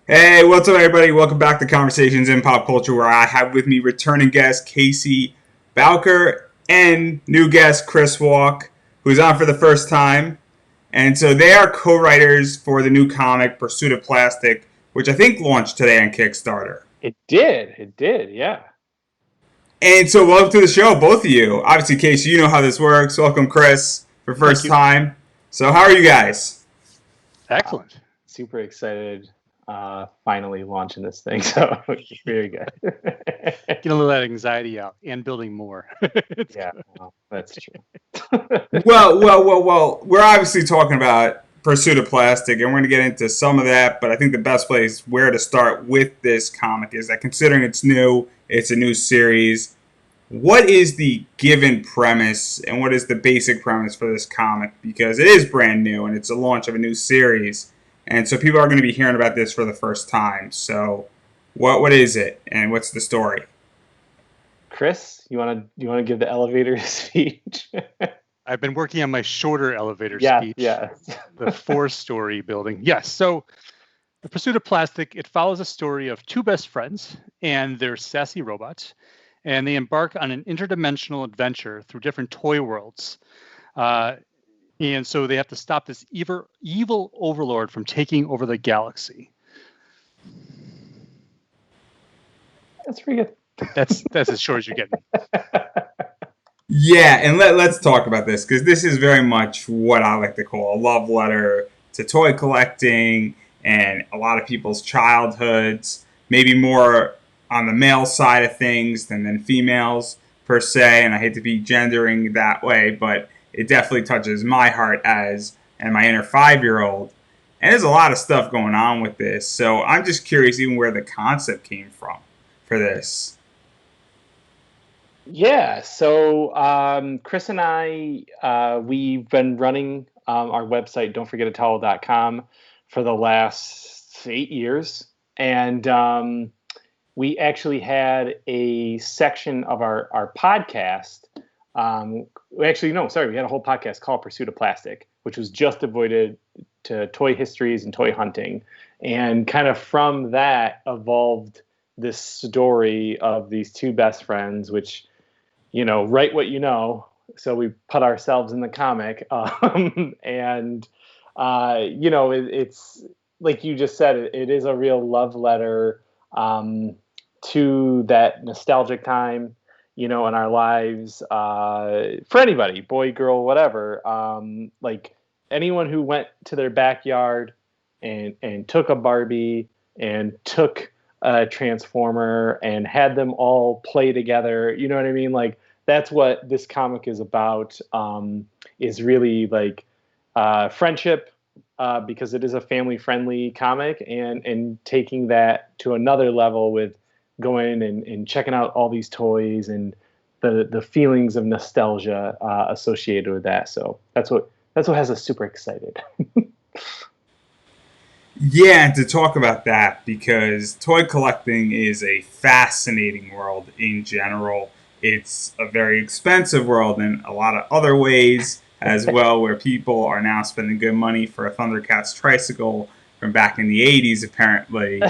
Hey, what's up, everybody? Welcome back to Conversations in Pop Culture, where I have with me returning guest Casey Bowker and new guest Chris Walk, who's on for the first time. And so they are co-writers for the new comic Pursuit of Plastic, which I think launched today on Kickstarter. It did. It did. Yeah. And so welcome to the show, both of you. Obviously, Casey, you know how this works. Welcome, Chris, for Thank first you. time. So how are you guys? Excellent. Super excited. Finally launching this thing. So very good. Get a little of that anxiety out and building more. Yeah, well, that's true. Well. We're obviously talking about Pursuit of Plastic, and we're going to get into some of that. But I think the best place where to start with this comic is that considering it's a new series. What is the given premise, and what is the basic premise for this comic? Because it is brand new, and it's a launch of a new series, and so people are going to be hearing about this for the first time. So, what is it, and what's the story? Chris, you wanna give the elevator speech? I've been working on my shorter elevator Yeah, speech, yeah. the 4-story building. Yes. So, The Pursuit of Plastic, it follows a story of two best friends and their sassy robots, and they embark on an interdimensional adventure through different toy worlds. Uh, and so they have to stop this evil overlord from taking over the galaxy. That's pretty good. That's as short as you get. Yeah, and let's talk about this because this is very much what I like to call a love letter to toy collecting and a lot of people's childhoods. Maybe more on the male side of things than females per se. And I hate to be gendering that way, but it definitely touches my heart as and my inner 5-year-old. And there's a lot of stuff going on with this, so I'm just curious even where the concept came from for this. Yeah, so Chris and I, we've been running our website, don'tforgetatowel.com, for the last 8 years. And we actually had a section of our podcast. Actually, no, sorry, we had a whole podcast called Pursuit of Plastic, which was just devoted to toy histories and toy hunting. And kind of from that evolved this story of these two best friends, which write what you know. So we put ourselves in the comic, and it's like you just said, it is a real love letter to that nostalgic time, in our lives, for anybody, boy, girl, whatever. Like anyone who went to their backyard and took a Barbie and took a Transformer and had them all play together. You know what I mean? Like that's what this comic is about. Is really like friendship, because it is a family-friendly comic, and taking that to another level with going and checking out all these toys and the feelings of nostalgia associated with that. So that's what has us super excited. Yeah, and to talk about that, because toy collecting is a fascinating world in general. It's a very expensive world in a lot of other ways as well, where people are now spending good money for a Thundercats tricycle from back in the 80s, apparently.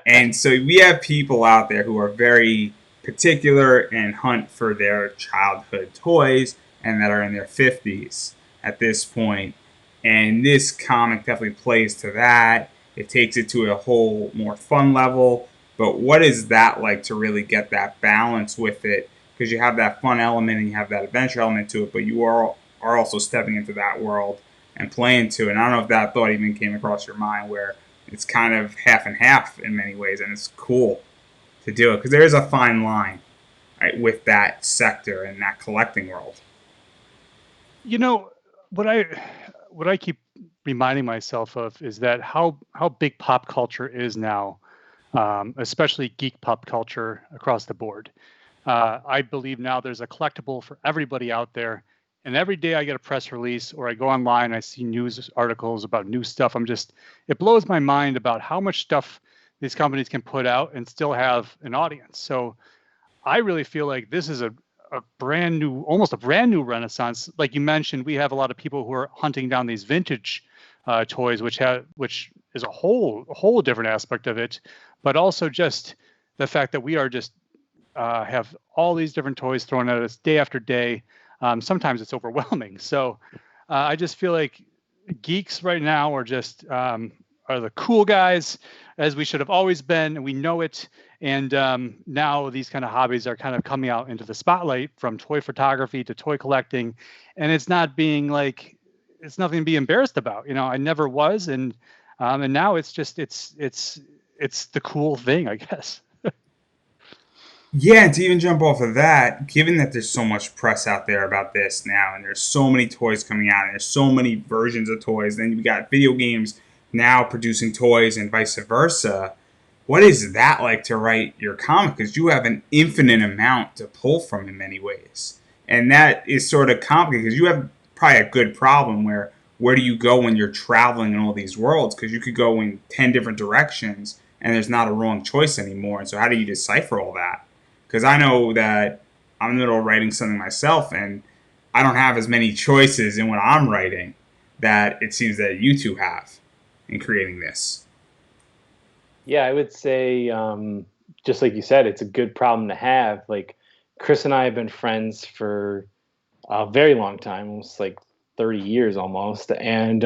And so we have people out there who are very particular and hunt for their childhood toys and that are in their 50s at this point. And this comic definitely plays to that. It takes it to a whole more fun level. But what is that like to really get that balance with it? Because you have that fun element and you have that adventure element to it, but you are also stepping into that world and playing to it. And I don't know if that thought even came across your mind, where it's kind of half and half in many ways, and it's cool to do it because there is a fine line, right, with that sector and that collecting world. You know what I what I keep reminding myself of is that how big pop culture is now, especially geek pop culture across the board. I believe now there's a collectible for everybody out there, and every day I get a press release or I go online, I see news articles about new stuff. It blows my mind about how much stuff these companies can put out and still have an audience. So I really feel like this is a brand new, almost a brand new renaissance. Like you mentioned, we have a lot of people who are hunting down these vintage toys, which is a whole different aspect of it, but also just the fact that we are just have all these different toys thrown at us day after day. Sometimes it's overwhelming. So I just feel like geeks right now are just are the cool guys, as we should have always been, and we know it. And now these kind of hobbies are kind of coming out into the spotlight, from toy photography to toy collecting, and it's nothing to be embarrassed about. I never was, and now it's just it's the cool thing, I guess. Yeah, and to even jump off of that, given that there's so much press out there about this now, and there's so many toys coming out, and there's so many versions of toys, then you got video games now producing toys and vice versa. What is that like to write your comic? Because you have an infinite amount to pull from in many ways. And that is sort of complicated because you have probably a good problem where do you go when you're traveling in all these worlds? Because you could go in 10 different directions and there's not a wrong choice anymore. And so how do you decipher all that? Because I know that I'm in the middle of writing something myself, and I don't have as many choices in what I'm writing that it seems that you two have in creating this. Yeah, I would say, just like you said, it's a good problem to have. Like, Chris and I have been friends for a very long time, almost like 30 years almost. And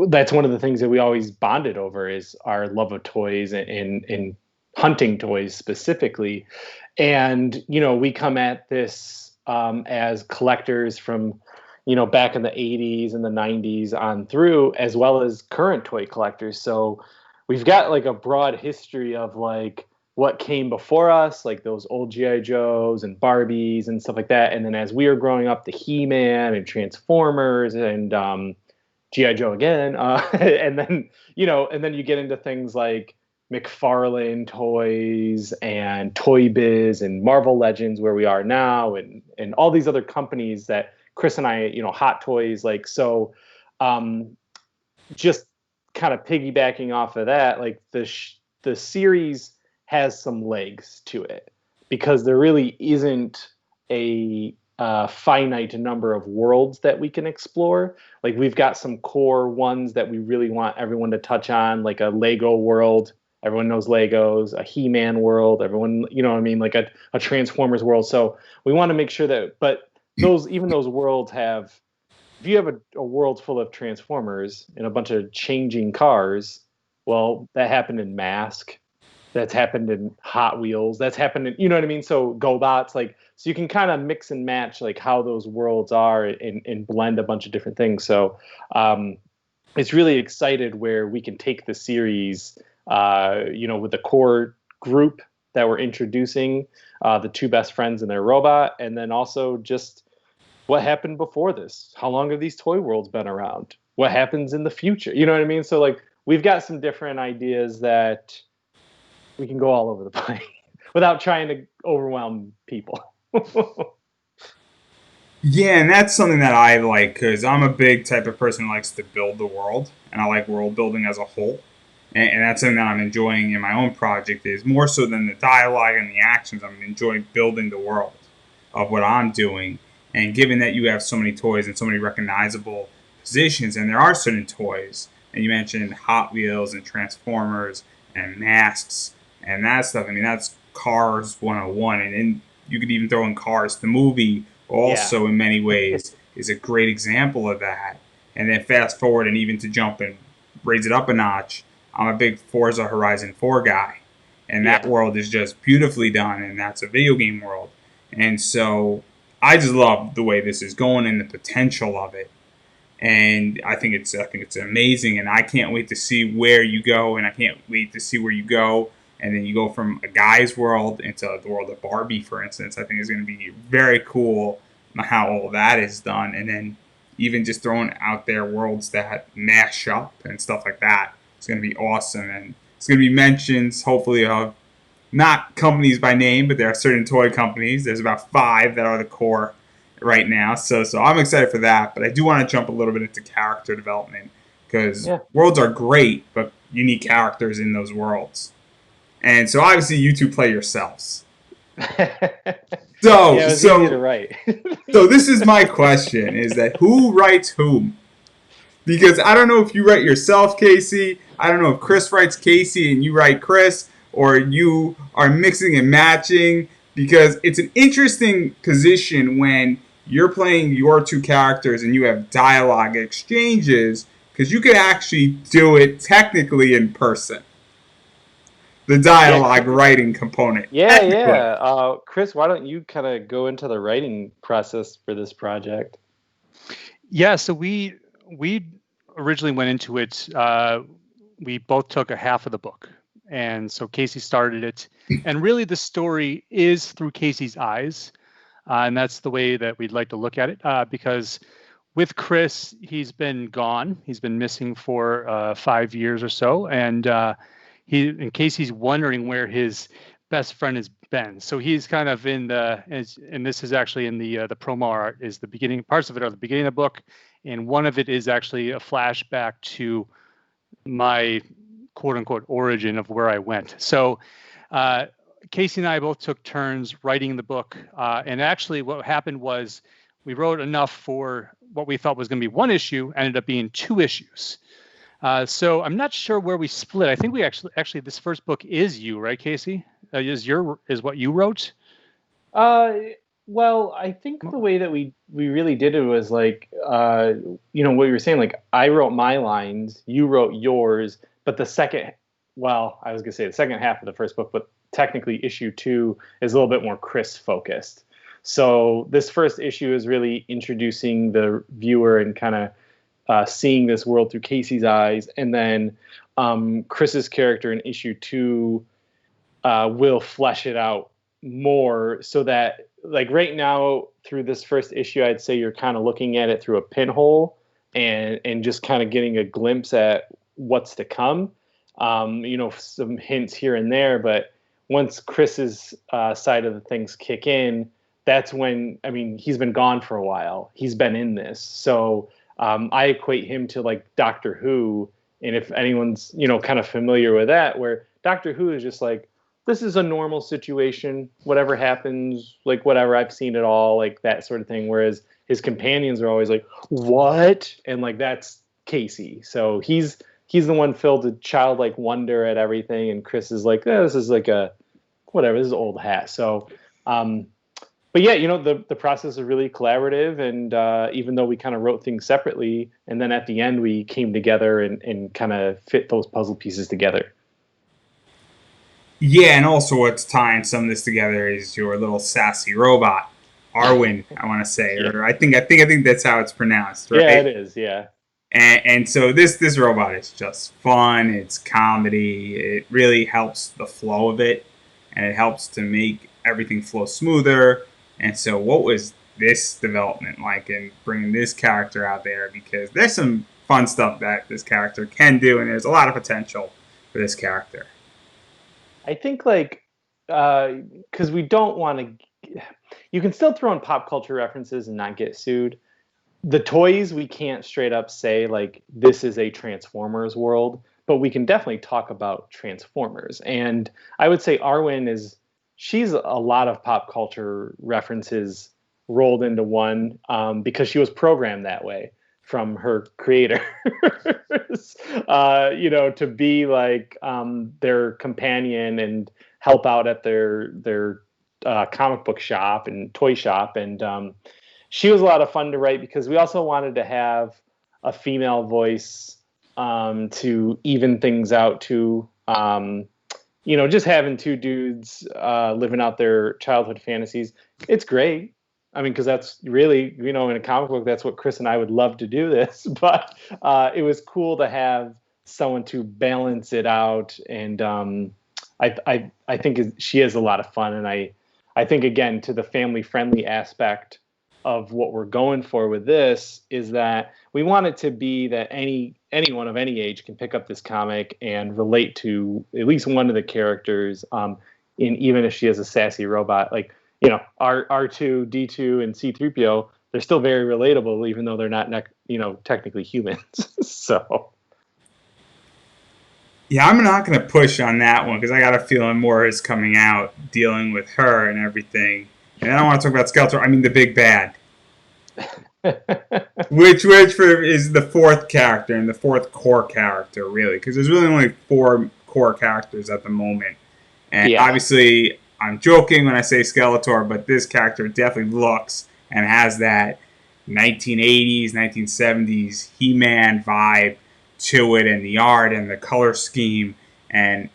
that's one of the things that we always bonded over, is our love of toys and hunting toys specifically. And, we come at this as collectors from, back in the 80s and the 90s on through, as well as current toy collectors. So we've got like a broad history of like what came before us, like those old G.I. Joes and Barbies and stuff like that. And then as we were growing up, the He-Man and Transformers and G.I. Joe again. And then, and then you get into things like McFarlane Toys and Toy Biz and Marvel Legends, where we are now, and all these other companies that Chris and I, Hot Toys, like, so just kind of piggybacking off of that, like the series has some legs to it, because there really isn't a finite number of worlds that we can explore. Like, we've got some core ones that we really want everyone to touch on, like a Lego world. Everyone knows Legos, a He-Man world, everyone, you know what I mean? Like a Transformers world. So we want to make sure that, but those worlds have, if you have a world full of Transformers and a bunch of changing cars, well, that happened in Mask. That's happened in Hot Wheels. That's happened in, you know what I mean? So GoBots, like, so you can kind of mix and match like how those worlds are and blend a bunch of different things. So it's really excited where we can take the series, with the core group that we're introducing, the two best friends and their robot, and then also just what happened before this. How long have these toy worlds been around? What happens in the future? You know what I mean? So like, we've got some different ideas that we can go all over the place without trying to overwhelm people. Yeah, and that's something that I like, because I'm a big type of person who likes to build the world, and I like world building as a whole. And that's something that I'm enjoying in my own project, is more so than the dialogue and the actions. I'm enjoying building the world of what I'm doing. And given that you have so many toys and so many recognizable positions, and there are certain toys, and you mentioned Hot Wheels and Transformers and Masks and that stuff. I mean, that's Cars 101. And then you could even throw in Cars, the movie, also in many ways is a great example of that. And then fast forward, and even to jump and raise it up a notch, I'm a big Forza Horizon 4 guy. And that world is just beautifully done, and that's a video game world. And so I just love the way this is going and the potential of it. And I think it's amazing, and I can't wait to see where you go, and I can't wait to see where you go. And then you go from a guy's world into the world of Barbie, for instance. I think it's going to be very cool how all that is done. And then even just throwing out there worlds that mash up and stuff like that. It's going to be awesome. And it's going to be mentions, hopefully, of not companies by name, but there are certain toy companies. There's about 5 that are the core right now. So I'm excited for that. But I do want to jump a little bit into character development, because worlds are great, but you need characters in those worlds. And so obviously you two play yourselves. So easy to write. So this is my question, is that who writes whom? Because I don't know if you write yourself, Casey. I don't know if Chris writes Casey and you write Chris, or you are mixing and matching. Because it's an interesting position when you're playing your two characters and you have dialogue exchanges, because you could actually do it technically in person. The dialogue writing component. Yeah, Technically. yeah. Chris, why don't you kind of go into the writing process for this project? Yeah, so we originally went into it. We both took a half of the book, and so Casey started it. And really, the story is through Casey's eyes, and that's the way that we'd like to look at it. Because with Chris, he's been gone. He's been missing for 5 years or so, and Casey's wondering where his best friend has been. So he's kind of in and this is actually in the promo art, is the beginning. Parts of it are the beginning of the book, and one of it is actually a flashback to my quote unquote origin of where I went. So Casey and I both took turns writing the book, and actually what happened was we wrote enough for what we thought was going to be one issue, ended up being 2 issues. So I'm not sure where we split. I think we actually this first book is you, right, Casey? Is what you wrote? Well, I think the way that we really did it was like, what you were saying, like I wrote my lines, you wrote yours, but I was gonna say the second half of the first book, but technically issue 2 is a little bit more Chris focused. So this first issue is really introducing the viewer and kind of seeing this world through Casey's eyes, and then Chris's character in issue 2 will flesh it out more, so that like right now through this first issue, I'd say you're kind of looking at it through a pinhole and just kind of getting a glimpse at what's to come. Some hints here and there, but once Chris's side of the things kick in, that's when, he's been gone for a while. He's been in this. So I equate him to like Doctor Who. And if anyone's, kind of familiar with that, where Doctor Who is just like, this is a normal situation, whatever happens, like whatever, I've seen it all, like that sort of thing. Whereas his companions are always like, what? And like, that's Casey. So he's the one filled with childlike wonder at everything. And Chris is like, this is like this is old hat. So, but yeah, the process is really collaborative. And even though we kind of wrote things separately, and then at the end we came together and kind of fit those puzzle pieces together. Yeah, and also what's tying some of this together is your little sassy robot, Arwen. I want to say, Yeah. or I think that's how it's pronounced, right? Yeah, it is. Yeah. And so this robot is just fun. It's comedy. It really helps the flow of it, and it helps to make everything flow smoother. And so, what was this development like in bringing this character out there? Because there's some fun stuff that this character can do, and there's a lot of potential for this character. I think like because we don't want to. You can still throw in pop culture references and not get sued. The toys, we can't straight up say like this is a Transformers world, but we can definitely talk about Transformers. And I would say Arwen she's a lot of pop culture references rolled into one, because she was programmed that way from her creators, to be like their companion and help out at their comic book shop and toy shop. And she was a lot of fun to write because we also wanted to have a female voice to even things out too. Just having 2 dudes living out their childhood fantasies, it's great. Because that's really, in a comic book, that's what Chris and I would love to do this. But it was cool to have someone to balance it out. And I think she is a lot of fun. And I think, again, to the family-friendly aspect of what we're going for with this is that we want it to be that anyone of any age can pick up this comic and relate to at least one of the characters, even if she is a sassy robot. Like, R2, D2, and C-3PO, they're still very relatable, even though they're not, technically humans. So. Yeah, I'm not going to push on that one because I got a feeling more is coming out dealing with her and everything. And then I want to talk about Skeletor. The big bad. which is the fourth character and the fourth core character, really, because there's really only 4 core characters at the moment. And Yeah. obviously, I'm joking when I say Skeletor, but this character definitely looks and has that 1980s, 1970s He-Man vibe to it, and the art and the color scheme. And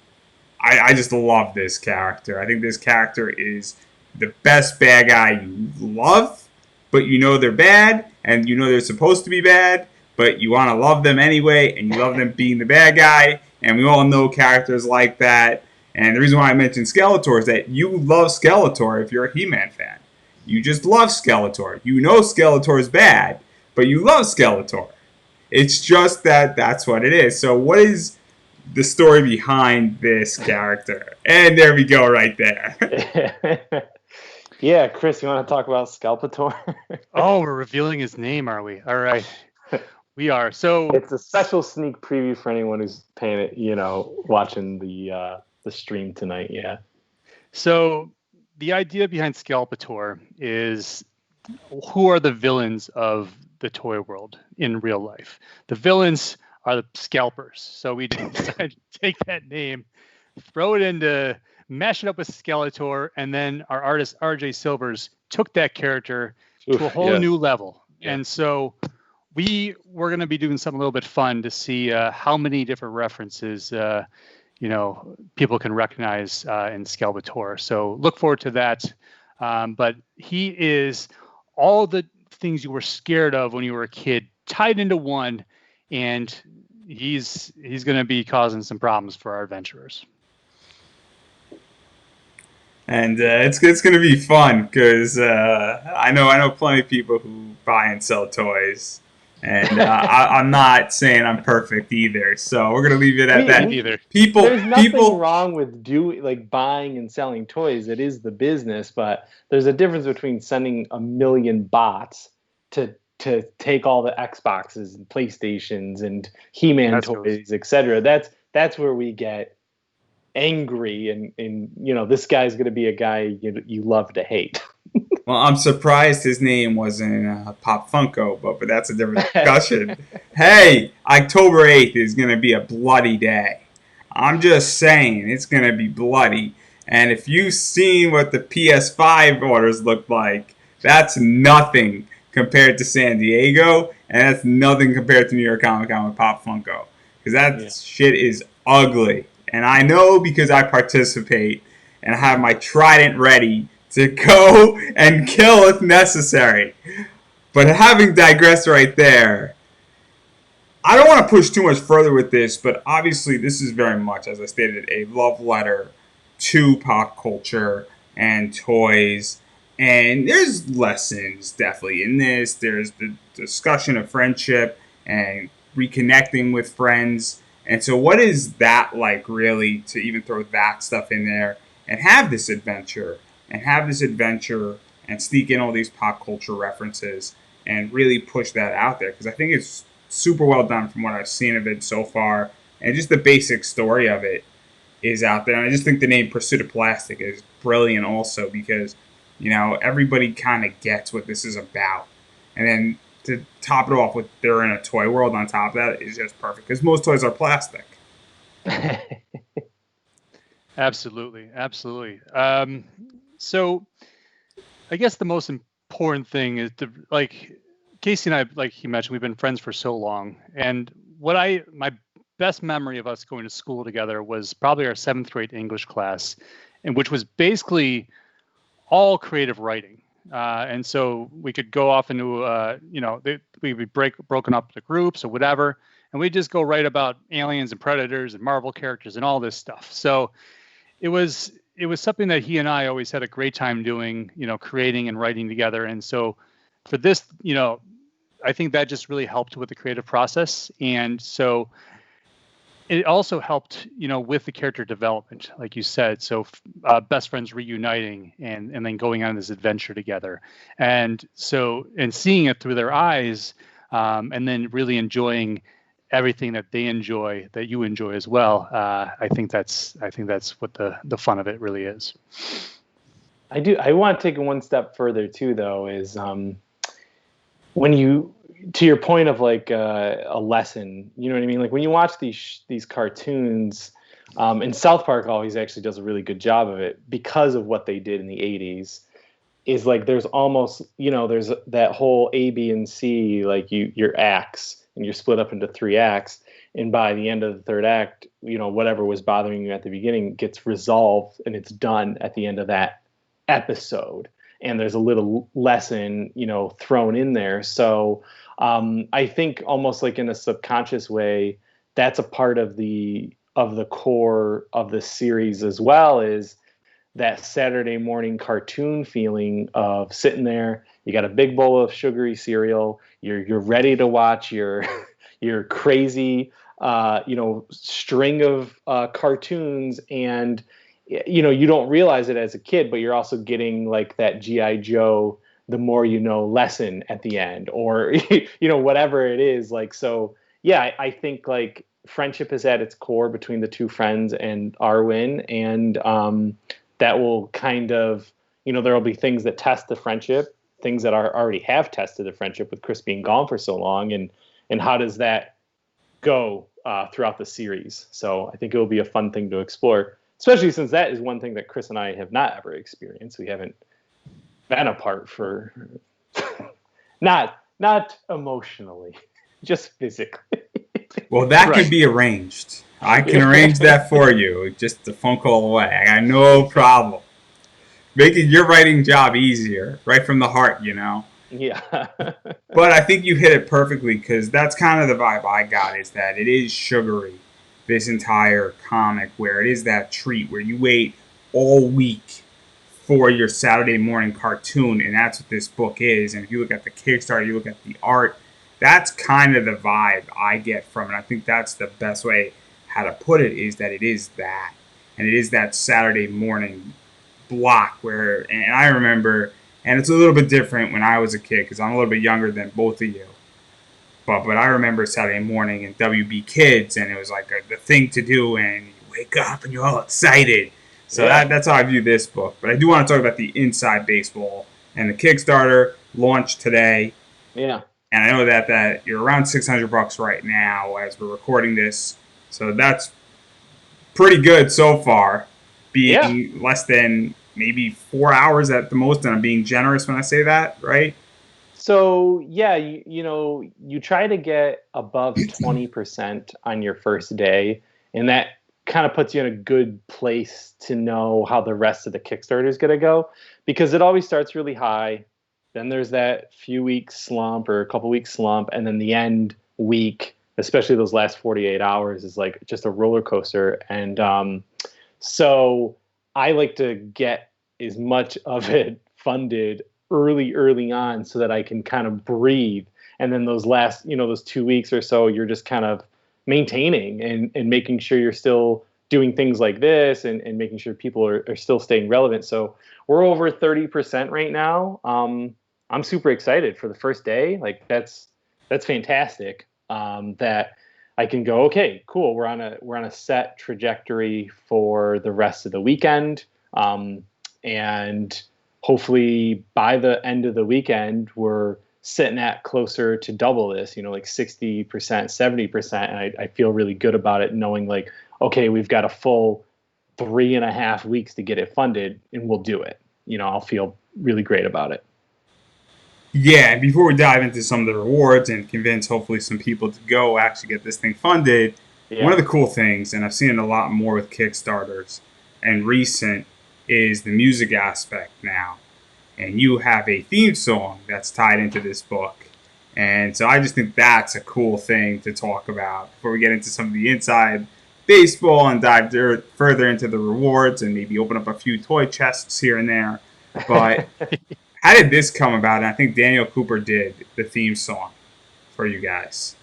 I just love this character. I think this character is the best bad guy you love, but you know they're bad, and you know they're supposed to be bad, but you want to love them anyway, and you love them being the bad guy. And we all know characters like that. And the reason why I mentioned Skeletor is that you love Skeletor if you're a He-Man fan. You just love Skeletor. You know Skeletor is bad, but you love Skeletor. It's just that that's what it is. So what is the story behind this character? And there we go right there. Yeah, Chris, you want to talk about Skeletor? Oh, we're revealing his name, are we? All right. We are. So it's a special sneak preview for anyone who's paying it, watching the stream tonight. Yeah. So the idea behind Skeletor is, who are the villains of the toy world in real life? The villains are the scalpers. So we decided to take that name, throw it into, mash it up with Skeletor, and then our artist RJ Silvers took that character to a whole new level. Yeah. And so we're going to be doing something a little bit fun to see how many different references people can recognize in Skeletor. So look forward to that. But he is all the things you were scared of when you were a kid tied into one, and he's going to be causing some problems for our adventurers. And it's going to be fun because I know plenty of people who buy and sell toys, and I'm not saying I'm perfect either. So we're going to leave it at that. Either. There's nothing wrong with buying and selling toys. It is the business, but there's a difference between sending 1 million bots to take all the Xboxes and PlayStations and He-Man toys, etc. That's where we get angry, and this guy's going to be a guy you love to hate. Well, I'm surprised his name wasn't Pop Funko, but that's a different discussion. Hey, October 8th is going to be a bloody day. I'm just saying, it's going to be bloody. And if you've seen what the PS5 orders look like, that's nothing compared to San Diego, and that's nothing compared to New York Comic Con with Pop Funko. Because that shit is ugly. And I know because I participate and have my trident ready to go and kill if necessary. But having digressed right there, I don't want to push too much further with this, but obviously this is very much, as I stated, a love letter to pop culture and toys. And there's lessons definitely in this. There's the discussion of friendship and reconnecting with friends. And so what is that like, really, to even throw that stuff in there and have this adventure and sneak in all these pop culture references and really push that out there? Because I think it's super well done from what I've seen of it so far. And just the basic story of it is out there. And I just think the name Pursuit of Plastic is brilliant also because, everybody kind of gets what this is about. And then to top it off with they're in a toy world on top of that is just perfect because most toys are plastic. Absolutely. So I guess the most important thing is Casey and I, like you mentioned, we've been friends for so long. And my best memory of us going to school together was probably our 7th grade English class, and which was basically all creative writing. And so we could go off into, we'd be broken up into groups or whatever, and we'd just go write about aliens and predators and Marvel characters and all this stuff. So it was something that he and I always had a great time doing, creating and writing together. And so for this, I think that just really helped with the creative process. And so it also helped, with the character development, like you said. So best friends reuniting and then going on this adventure together. And seeing it through their eyes, and then really enjoying everything that they enjoy, that you enjoy as well. I think that's what the fun of it really is. I want to take it one step further too, though, is when you, to your point of like a lesson, you know what I mean? Like when you watch these cartoons, and South Park always actually does a really good job of it because of what they did in the 80s. Is like there's almost, there's that whole A, B, and C, like your acts, and you're split up into three acts, and by the end of the third act, whatever was bothering you at the beginning gets resolved and it's done at the end of that episode, and there's a little lesson thrown in there. So I think almost like in a subconscious way, that's a part of the core of the series as well, is that Saturday morning cartoon feeling of sitting there. You got a big bowl of sugary cereal. You're ready to watch your your crazy string of cartoons, and you don't realize it as a kid, but you're also getting like that GI Joe, the more you know lesson at the end, or whatever it is. Like, so yeah, I think like friendship is at its core between the two friends and Arwen, and that will kind of, there will be things that test the friendship, things that already have tested the friendship with Chris being gone for so long, and how does that go throughout the series. So I think it will be a fun thing to explore, especially since that is one thing that Chris and I have not ever experienced. We haven't been apart for not emotionally, just physically. Well, that Right. can be arranged. I can arrange that for you. Just a phone call away. I got no problem. Making your writing job easier, right from the heart, Yeah. But I think you hit it perfectly, because that's kind of the vibe I got, is that it is sugary, this entire comic, where it is that treat where you wait all week for your Saturday morning cartoon, and that's what this book is. And if you look at the Kickstarter, you look at the art, that's kind of the vibe I get from it. I think that's the best way how to put it, is that it is that. And it is that Saturday morning block where, and I remember, and it's a little bit different when I was a kid because I'm a little bit younger than both of you. But I remember Saturday morning and WB Kids, and it was like the thing to do, and you wake up and you're all excited. So Yeah. that's how I view this book. But I do want to talk about the Inside Baseball, and the Kickstarter launched today. Yeah. And I know that you're around $600 right now as we're recording this. So that's pretty good so far, Yeah. being less than maybe 4 hours at the most, and I'm being generous when I say that, right? So yeah, you try to get above 20% on your first day, and that kind of puts you in a good place to know how the rest of the Kickstarter is going to go, because it always starts really high. Then there's that few week slump or a couple week slump, and then the end week, especially those last 48 hours, is like just a roller coaster. And so I like to get as much of it funded early on so that I can kind of breathe. And then those last, those 2 weeks or so, you're just kind of maintaining and making sure you're still doing things like this, and making sure people are still staying relevant. So we're over 30% right now. I'm super excited for the first day. Like that's fantastic. That I can go, okay, cool. We're on a set trajectory for the rest of the weekend. And hopefully by the end of the weekend, we're sitting at closer to double this, like 60%, 70%. And I feel really good about it, knowing like, okay, we've got a full 3.5 weeks to get it funded, and we'll do it. I'll feel really great about it. Yeah, and before we dive into some of the rewards and convince hopefully some people to go actually get this thing funded, one Yeah. of the cool things, and I've seen it a lot more with Kickstarters and recent, is the music aspect now. And you have a theme song that's tied into this book. And so I just think that's a cool thing to talk about before we get into some of the inside baseball and dive further into the rewards and maybe open up a few toy chests here and there. But how did this come about? And I think Daniel Cooper did the theme song for you guys.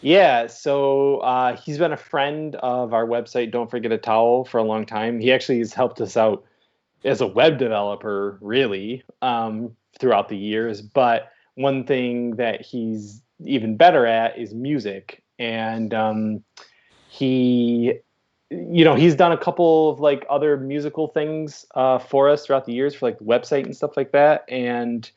Yeah, so he's been a friend of our website, Don't Forget a Towel, for a long time. He actually has helped us out as a web developer, really, throughout the years. But one thing that he's even better at is music. And he, he's done a couple of like other musical things for us throughout the years for like the website and stuff like that. And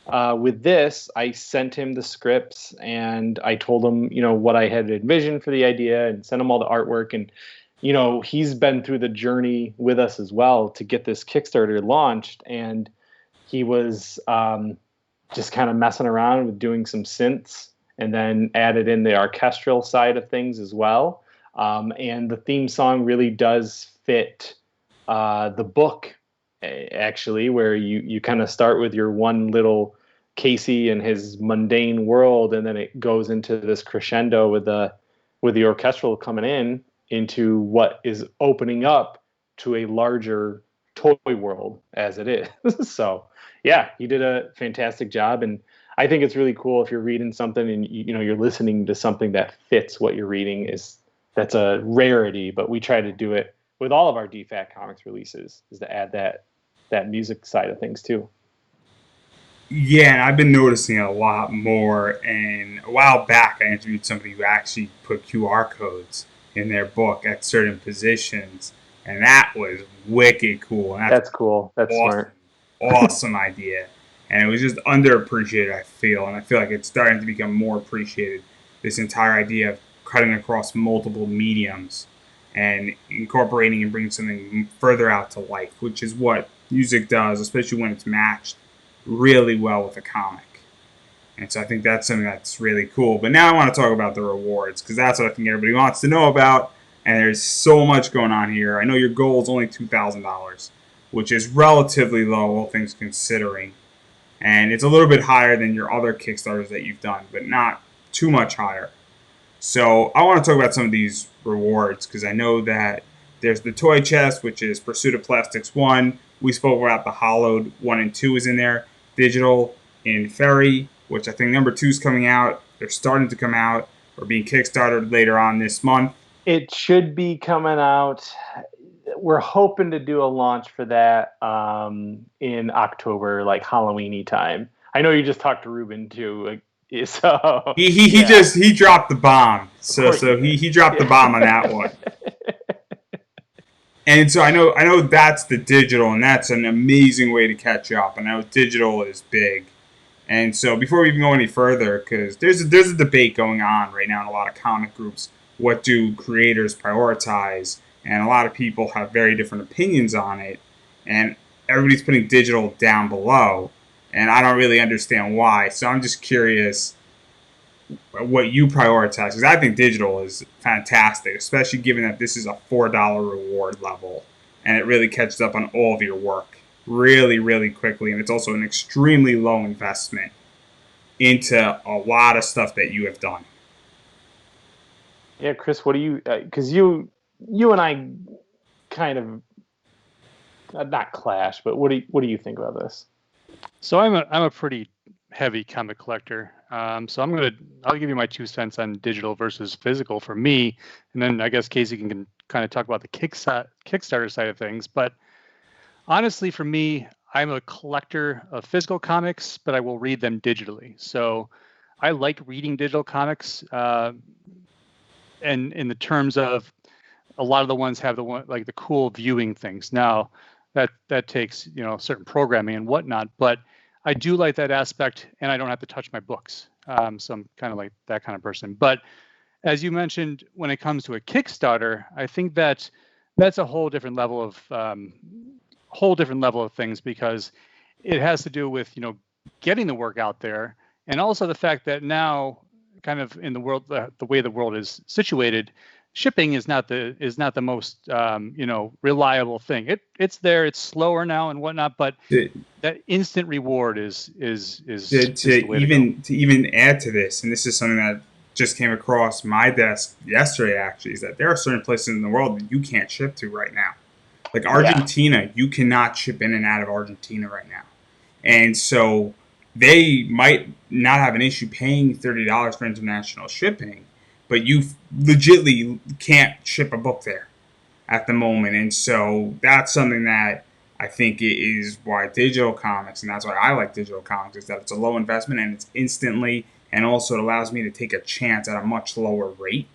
With this, I sent him the scripts and I told him, what I had envisioned for the idea and sent him all the artwork. And, he's been through the journey with us as well to get this Kickstarter launched. And he was just kind of messing around with doing some synths and then added in the orchestral side of things as well. And the theme song really does fit the book, actually, where you kind of start with your one little Casey and his mundane world, and then it goes into this crescendo with the orchestral coming in into what is opening up to a larger toy world as it is. So yeah, he did a fantastic job, and I think it's really cool if you're reading something and you're listening to something that fits what you're reading. That's a rarity, but we try to do it with all of our DFAT Comics releases, is to add that music side of things too. Yeah, and I've been noticing it a lot more. And a while back, I interviewed somebody who actually put QR codes in their book at certain positions, and that was wicked cool. And That's cool. That's awesome, smart. awesome idea. And it was just underappreciated, I feel, and I feel like it's starting to become more appreciated. This entire idea of cutting across multiple mediums and incorporating and bringing something further out to life, which is what music does, especially when it's matched really well with a comic. And so I think that's something that's really cool. But now I want to talk about the rewards, because that's what I think everybody wants to know about. And there's so much going on here. I know your goal is only $2,000, which is relatively low, all things considering. And it's a little bit higher than your other Kickstarters that you've done, but not too much higher. So I want to talk about some of these rewards, because I know that there's the toy chest, which is Pursuit of Plastics 1. We spoke about the Hollowed 1 and 2 is in there. Digital in Ferry, which I think number 2 is coming out. They're starting to come out or being Kickstarted later on this month. It should be coming out. We're hoping to do a launch for that in October, like Halloweeny time. I know you just talked to Ruben too, so he dropped the bomb. So he dropped the bomb on that one. And so I know that's the digital, and that's an amazing way to catch up. I know digital is big. And so before we even go any further, because there's a debate going on right now in a lot of comic groups, what do creators prioritize? And a lot of people have very different opinions on it. And everybody's putting digital down below. And I don't really understand why. So I'm just curious what you prioritize, because I think digital is fantastic, especially given that this is a $4 reward level, and it really catches up on all of your work really, really quickly, and it's also an extremely low investment into a lot of stuff that you have done. Yeah, Chris, what do you? Because you and I kind of not clash, but what do you think about this? So I'm a pretty heavy comic collector. So I'll give you my 2 cents on digital versus physical for me, and then I guess Casey can kind of talk about the Kickstarter side of things. But honestly, for me, I'm a collector of physical comics, but I will read them digitally. So I like reading digital comics, and in the terms of a lot of the ones have the cool viewing things. Now that takes certain programming and whatnot, but I do like that aspect, and I don't have to touch my books. So I'm kind of like that kind of person. But as you mentioned, when it comes to a Kickstarter, I think that's a whole different level of things, because it has to do with getting the work out there, and also the fact that now, kind of in the world, the way the world is situated, shipping is not the most reliable thing. It's there, it's slower now and whatnot, but that instant reward is the way to even add to this, and this is something that just came across my desk yesterday actually, is that there are certain places in the world that you can't ship to right now. Like Argentina, you cannot ship in and out of Argentina right now. And so they might not have an issue paying $30 for international shipping, but you legitimately can't ship a book there at the moment. And so that's something that I think is why digital comics, and that's why I like digital comics, is that it's a low investment and it's instantly, and also it allows me to take a chance at a much lower rate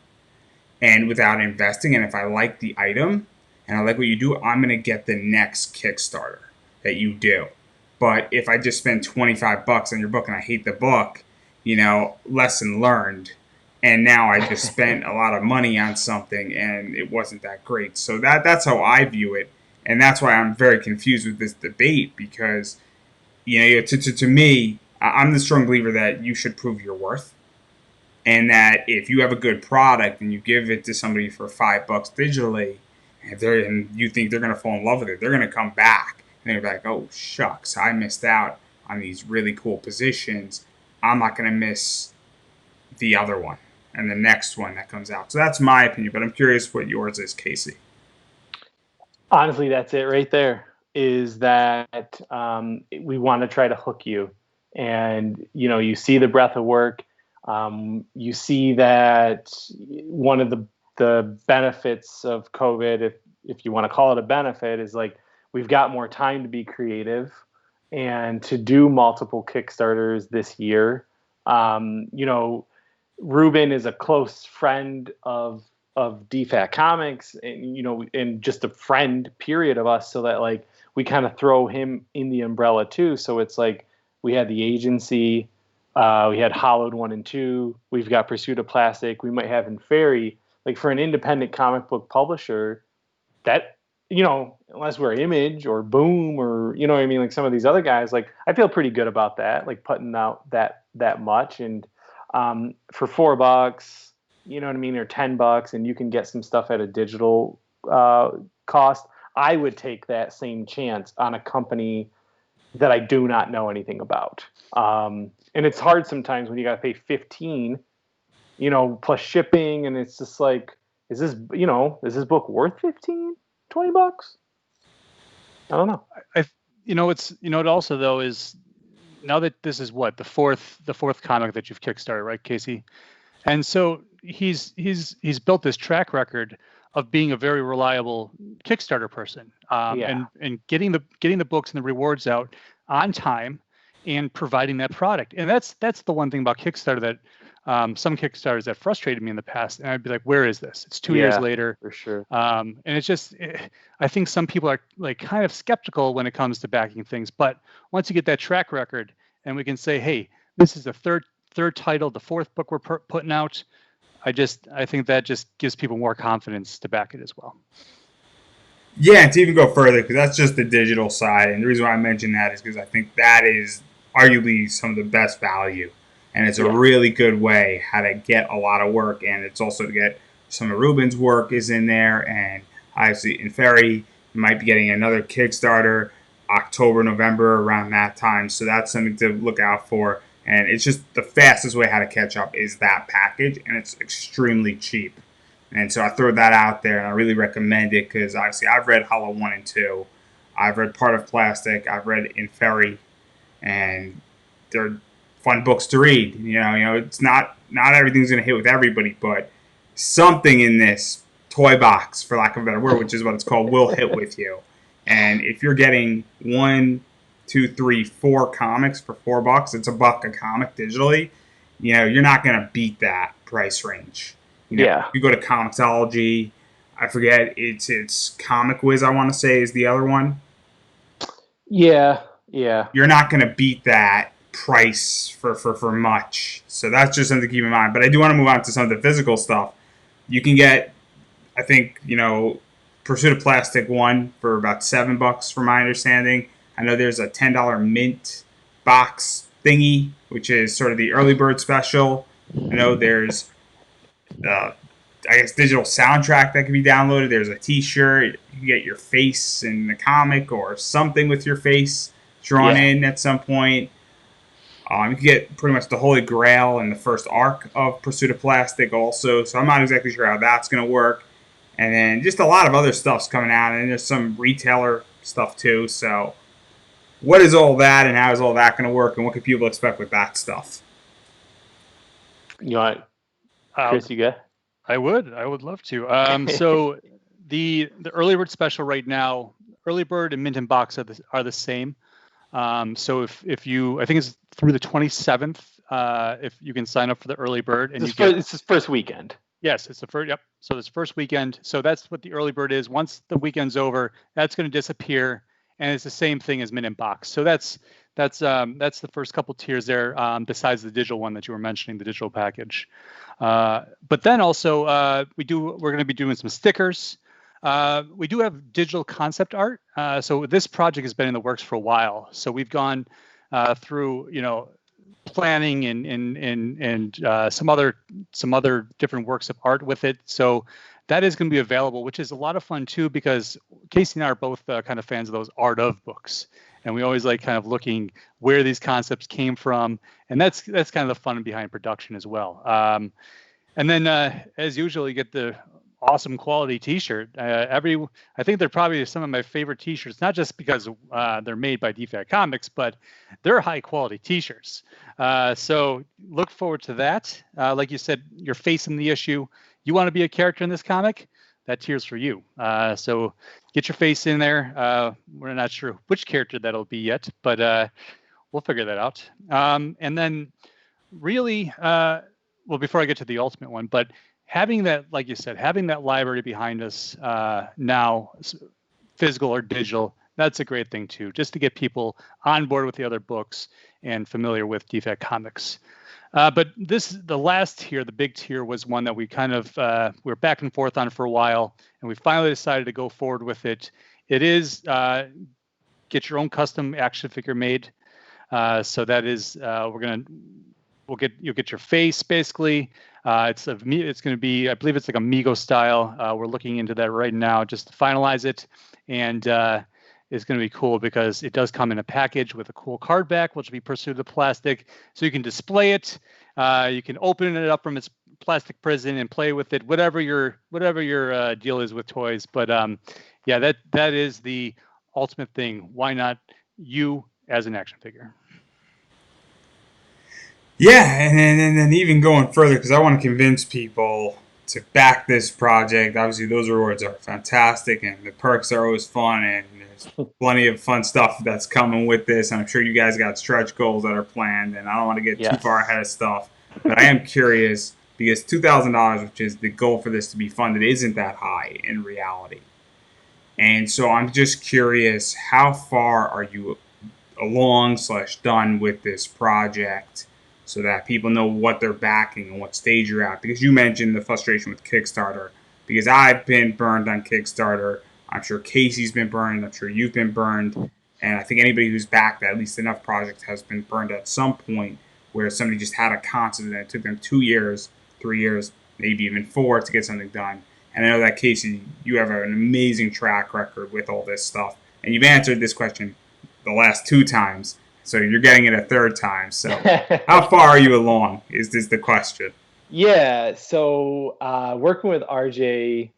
and without investing. And if I like the item and I like what you do, I'm going to get the next Kickstarter that you do. But if I just spend $25 on your book and I hate the book, lesson learned. And now I just spent a lot of money on something and it wasn't that great. So that's how I view it. And that's why I'm very confused with this debate because, to me, I'm the strong believer that you should prove your worth. And that if you have a good product and you give it to somebody for $5 digitally, and you think they're going to fall in love with it, they're going to come back and they're like, oh shucks, I missed out on these really cool positions. I'm not going to miss the other one and the next one that comes out. So that's my opinion, but I'm curious what yours is, Casey. Honestly, that's it right there. Is that we want to try to hook you, and you see the breadth of work. You see that one of the benefits of COVID, if you want to call it a benefit, is like we've got more time to be creative and to do multiple Kickstarters this year. Ruben is a close friend of DFAT Comics, and just a friend period of us, so that like we kind of throw him in the umbrella too. So it's like we had the agency. We had Hollowed 1 and 2. We've got Pursuit of Plastic. We might have Inferi. Like for an independent comic book publisher, that, unless we're Image or Boom or, what I mean? Like some of these other guys, like I feel pretty good about that, like putting out that much. And for $4, you know what I mean, or $10, and you can get some stuff at a digital cost, I would take that same chance on a company that I do not know anything about. And it's hard sometimes when you got to pay 15, plus shipping. And it's just like, is this book worth 15, $20? I don't know. It also though is now that this is what the fourth comic that you've kickstarted, right, Casey? And so he's built this track record of being a very reliable Kickstarter person, and getting the books and the rewards out on time and providing that product. And that's the one thing about Kickstarter that some Kickstarters that frustrated me in the past. And I'd be like, where is this? It's 2 years later. For sure. And it's just, I think some people are like kind of skeptical when it comes to backing things. But once you get that track record and we can say, hey, this is the third title, the fourth book we're putting out, I think that just gives people more confidence to back it as well. Yeah, and to even go further, because that's just the digital side. And the reason why I mention that is because I think that is arguably some of the best value. And it's a really good way how to get a lot of work. And it's also to get some of Ruben's work is in there. And obviously, Inferi might be getting another Kickstarter October, November, around that time. So that's something to look out for. And it's just the fastest way how to catch up is that package. And it's extremely cheap. And so I throw that out there, and I really recommend it because obviously I've read Hollow 1 and 2. I've read Part of Plastic. I've read Inferi. And they're fun books to read. It's not everything's going to hit with everybody, but something in this toy box, for lack of a better word, which is what it's called, will hit with you. And if you're getting 1, 2, 3, 4 comics for $4, it's $1 a comic digitally. You're not going to beat that price range. If you go to Comixology, I forget, it's Comic Wiz, I want to say, is the other one. Yeah. You're not going to beat that price for much. So that's just something to keep in mind. But I do want to move on to some of the physical stuff. You can get, I think, Pursuit of Plastic 1 for about $7, from my understanding. I know there's a $10 mint box thingy, which is sort of the early bird special. I know there's digital soundtrack that can be downloaded. There's a t-shirt. You can get your face in the comic or something with your face drawn in at some point. You can get pretty much the Holy Grail in the first arc of Pursuit of Plastic also. So I'm not exactly sure how that's going to work. And then just a lot of other stuff's coming out. And there's some retailer stuff too. So what is all that, and how is all that going to work, and what can people expect with that stuff? You want, Chris, you go? I would love to. So the early bird special right now, early bird and mint and box are the same. So if you, I think it's through the 27th, if you can sign up for the early bird, and it's this first weekend. Yes, it's the first. Yep. So this first weekend. So that's what the early bird is. Once the weekend's over, that's going to disappear, and it's the same thing as mint in box. So that's the first couple tiers there, besides the digital one that you were mentioning, the digital package. But then also we're going to be doing some stickers. We do have digital concept art. So this project has been in the works for a while. So we've gone through, planning and some other different works of art with it. So that is going to be available, which is a lot of fun too, because Casey and I are both kind of fans of those art of books, and we always like kind of looking where these concepts came from, and that's kind of the fun behind production as well. And then as usual, you get the awesome quality T-shirt. I think they're probably some of my favorite T-shirts, not just because they're made by DFAT Comics, but they're high quality T-shirts. So look forward to that. Like you said, you're facing the issue. You want to be a character in this comic? That tier's for you. So get your face in there. We're not sure which character that'll be yet, but we'll figure that out. And then really, well, before I get to the ultimate one, but having that, like you said, having that library behind us now, physical or digital, that's a great thing too, just to get people on board with the other books and familiar with DFAT Comics. But the last tier, the big tier, was one that we kind of we were back and forth on for a while, and we finally decided to go forward with it. It is get your own custom action figure made. So that is you'll get your face basically. It's going to be, I believe it's like Amigo style. We're looking into that right now just to finalize it, and it's going to be cool because it does come in a package with a cool card back, which will be pursued with plastic, so you can display it. You can open it up from its plastic prison and play with it, whatever your deal is with toys. But yeah, that is the ultimate thing. Why not you as an action figure? Yeah, and then even going further, because I want to convince people to back this project. Obviously, those rewards are fantastic, and the perks are always fun, and there's plenty of fun stuff that's coming with this. And I'm sure you guys got stretch goals that are planned, and I don't want to get too far ahead of stuff. But I am curious, because $2,000, which is the goal for this to be funded, isn't that high in reality. And so I'm just curious, how far are you along/done with this project, so that people know what they're backing and what stage you're at? Because you mentioned the frustration with Kickstarter, because I've been burned on Kickstarter. I'm sure Casey's been burned. I'm sure you've been burned. And I think anybody who's backed at least enough projects has been burned at some point, where somebody just had a concept and it took them 2 years, 3 years, maybe even 4 to get something done. And I know that, Casey, you have an amazing track record with all this stuff. And you've answered this question the last 2 times. So you're getting it a 3rd time. So how far are you along is this the question? Yeah, so working with RJ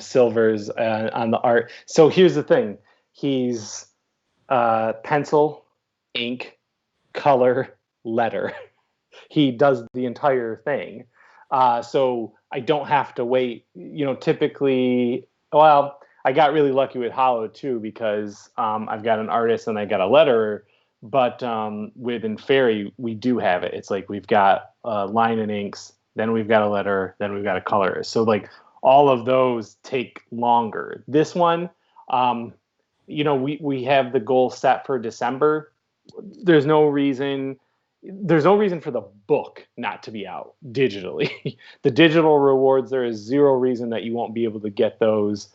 Silvers on the art. So here's the thing. He's pencil, ink, color, letter. He does the entire thing. So I don't have to wait. Typically, well, I got really lucky with Hollow too, because I've got an artist and I got a letterer. But with Inferi, we do have it. It's like we've got line and inks, then we've got a letter, then we've got a colorist. So like all of those take longer. This one, we have the goal set for December. There's no reason for the book not to be out digitally. The digital rewards, there is zero reason that you won't be able to get those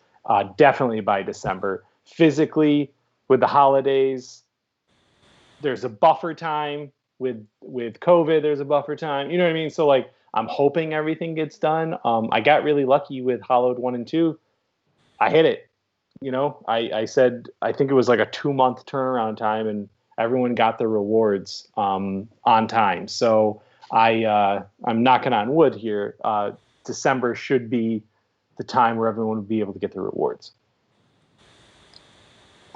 definitely by December. Physically, with the holidays, there's a buffer time. With COVID, there's a buffer time. You know what I mean? So like, I'm hoping everything gets done. I got really lucky with Hollowed 1 and 2. I hit it. I said, I think it was like a 2-month turnaround time, and everyone got their rewards on time. So I'm knocking on wood here. December should be the time where everyone will be able to get their rewards.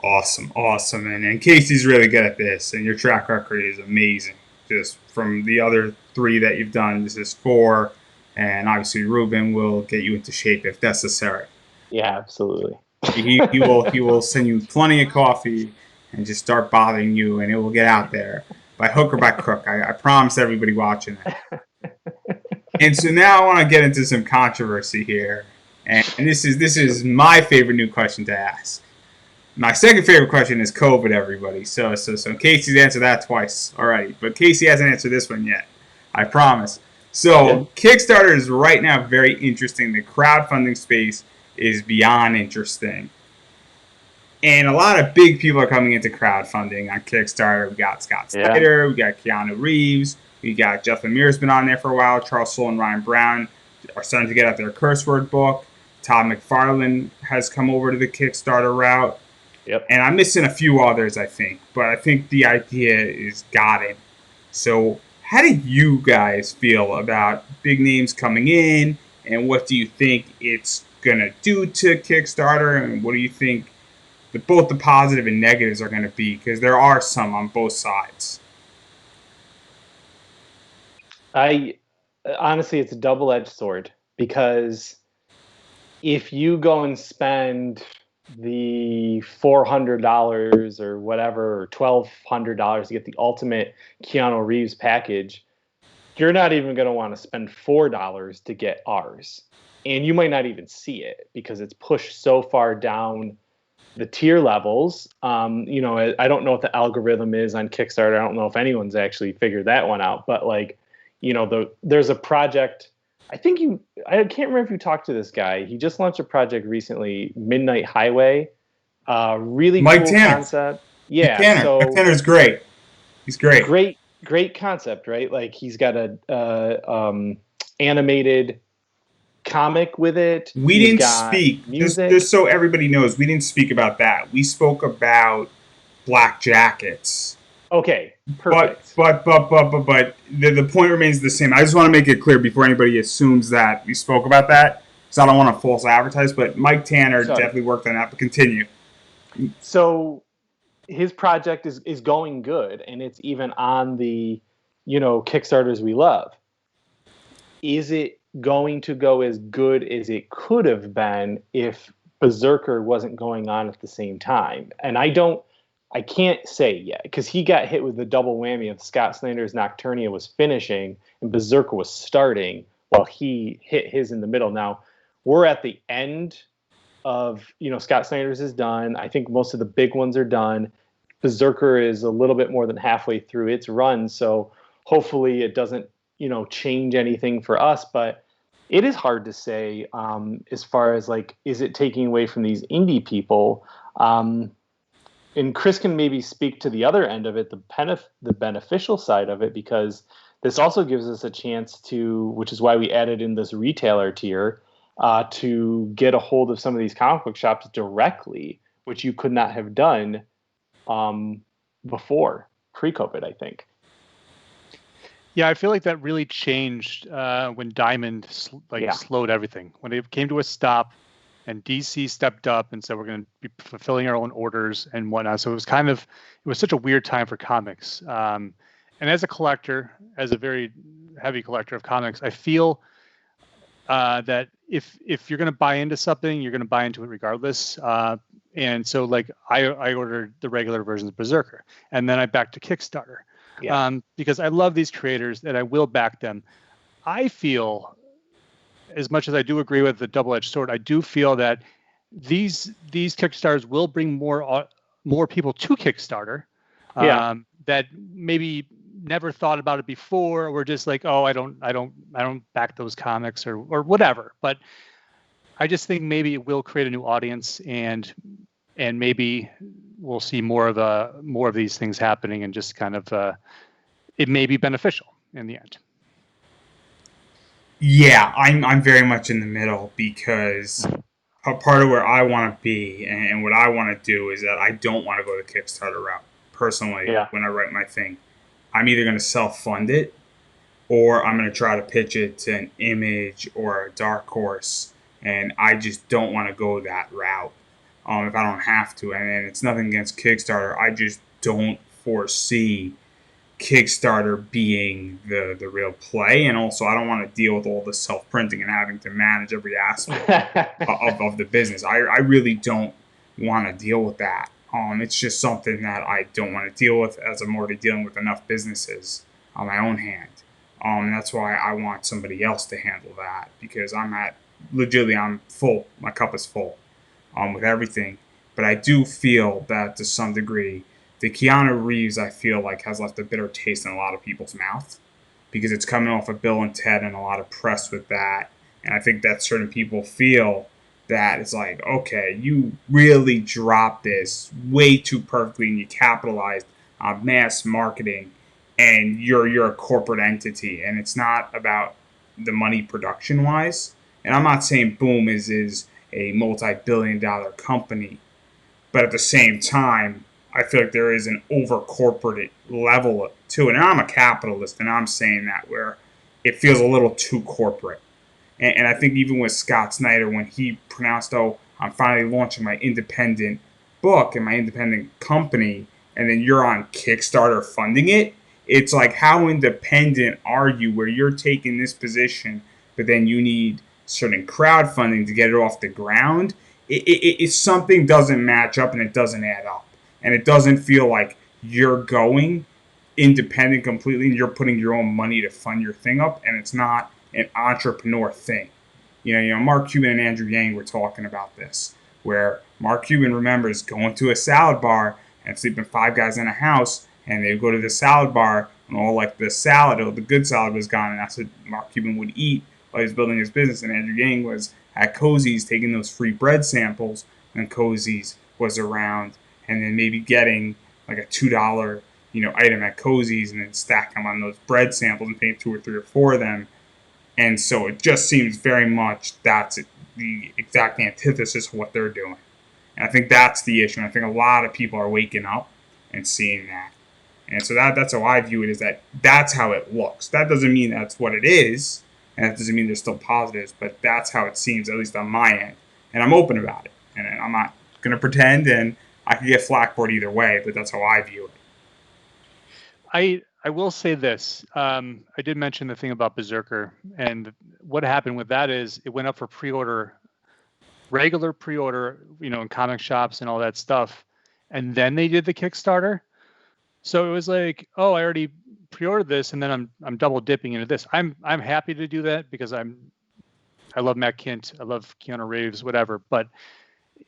Awesome. And Casey's really good at this, and your track record is amazing. Just from the other 3 that you've done, this is 4, and obviously Ruben will get you into shape if necessary. Yeah, absolutely. He will send you plenty of coffee and just start bothering you, and it will get out there by hook or by crook. I promise everybody watching that. And so now I want to get into some controversy here, and this is my favorite new question to ask. My second favorite question is COVID, everybody. So Casey's answered that twice already, but Casey hasn't answered this one yet. I promise. Yeah. So Kickstarter is right now very interesting. The crowdfunding space is beyond interesting. And a lot of big people are coming into crowdfunding on Kickstarter. We got Scott Yeah. Snyder, we got Keanu Reeves, we got Jeff Lemire's been on there for a while. Charles Soule and Ryan Brown are starting to get out their curse word book. Todd McFarlane has come over to the Kickstarter route. Yep. And I'm missing a few others, I think. But I think the idea is got it. So how do you guys feel about big names coming in? And what do you think it's going to do to Kickstarter? And what do you think both the positive and negatives are going to be? Because there are some on both sides. I honestly, it's a double-edged sword, because if you go and spend the $400 or whatever, or $1,200 to get the ultimate Keanu Reeves package, you're not even going to want to spend $4 to get ours. And you might not even see it because it's pushed so far down the tier levels. I don't know what the algorithm is on Kickstarter. I don't know if anyone's actually figured that one out, but like, there's a project. I can't remember if you talked to this guy. He just launched a project recently, Midnight Highway. Really Mike cool Tanner. concept. Mike Yeah. Tanner. So Mike Tanner's great. He's great. Great concept, right? Like, he's got a animated comic with it. We He's didn't got speak, music. just so everybody knows, we didn't speak about that. We spoke about Black Jackets. Okay, perfect. But the point remains the same. I just want to make it clear before anybody assumes that we spoke about that, because I don't want to false advertise. But Mike Tanner definitely worked on that. But continue. So his project is going good, and it's even on the Kickstarters we love. Is it going to go as good as it could have been if Berserker wasn't going on at the same time? And I can't say yet, because he got hit with the double whammy of Scott Snyder's Nocturnia was finishing and Berserker was starting, while he hit his in the middle. Now we're at the end of, Scott Snyder's is done. I think most of the big ones are done. Berserker is a little bit more than halfway through its run, so hopefully it doesn't change anything for us. But it is hard to say, as far as like, is it taking away from these indie people? And Chris can maybe speak to the other end of it, the beneficial side of it, because this also gives us a chance to, which is why we added in this retailer tier, to get a hold of some of these comic book shops directly, which you could not have done before, pre-COVID, I think. Yeah, I feel like that really changed when Diamond slowed everything. When it came to a stop, and DC stepped up and said we're going to be fulfilling our own orders and whatnot. So it was such a weird time for comics. And as a collector, as a very heavy collector of comics, I feel that if you're going to buy into something, you're going to buy into it regardless. And so, like, I ordered the regular versions of Berserker, and then I backed to Kickstarter. Yeah. Because I love these creators and I will back them. I feel, as much as I do agree with the double-edged sword, I do feel that these Kickstarters will bring more people to Kickstarter that maybe never thought about it before, or just like, oh, I don't back those comics or whatever. But I just think maybe it will create a new audience, and maybe we'll see more of these things happening, and just kind of it may be beneficial in the end. Yeah, I'm very much in the middle, because a part of where I want to be and what I want to do is that I don't want to go the Kickstarter route personally. Yeah. When I write my thing, I'm either going to self-fund it, or I'm going to try to pitch it to an Image or a Dark Horse, and I just don't want to go that route if I don't have to. And it's nothing against Kickstarter. I just don't foresee Kickstarter being the real play, and also I don't want to deal with all the self-printing and having to manage every aspect of the business. I really don't want to deal with that. It's just something that I don't want to deal with, as I'm already dealing with enough businesses on my own hand. And that's why I want somebody else to handle that, because I'm full. My cup is full with everything. But but I do feel that to some degree, the Keanu Reeves I feel like has left a bitter taste in a lot of people's mouth because it's coming off of Bill and Ted and a lot of press with that, and I think that certain people feel that it's like, okay, you really dropped this way too perfectly and you capitalized on mass marketing and you're a corporate entity and it's not about the money production wise. And I'm not saying Boom is a multi-billion-dollar company, but at the same time, I feel like there is an over corporate level to it. And I'm a capitalist, and I'm saying that where it feels a little too corporate. And I think even with Scott Snyder, when he pronounced, "Oh, I'm finally launching my independent book and my independent company," and then you're on Kickstarter funding it, it's like, how independent are you where you're taking this position, but then you need certain crowdfunding to get it off the ground? It something doesn't match up and it doesn't add up. And it doesn't feel like you're going independent completely and you're putting your own money to fund your thing up, and it's not an entrepreneur thing. Mark Cuban and Andrew Yang were talking about this, where Mark Cuban remembers going to a salad bar and sleeping five guys in a house, and they would go to the salad bar and all like the salad, or the good salad was gone, and that's what Mark Cuban would eat while he was building his business. And Andrew Yang was at Cozy's taking those free bread samples when Cozy's was around, and then maybe getting like a $2 item at Cozy's and then stack them on those bread samples and paying two or three or four of them. And so it just seems very much that's the exact antithesis of what they're doing. And I think that's the issue. And I think a lot of people are waking up and seeing that. And so that's how I view it, is that that's how it looks. That doesn't mean that's what it is, and that doesn't mean there's still positives, but that's how it seems, at least on my end. And I'm open about it. And I'm not going to pretend, and I could get flack for it either way, but that's how I view it. I will say this. I did mention the thing about Berserker, and what happened with that is it went up for pre-order, regular pre-order, in comic shops and all that stuff, and then they did the Kickstarter. So it was like, oh, I already pre-ordered this, and then I'm double dipping into this. I'm happy to do that because I love Matt Kint, I love Keanu Reeves, whatever. But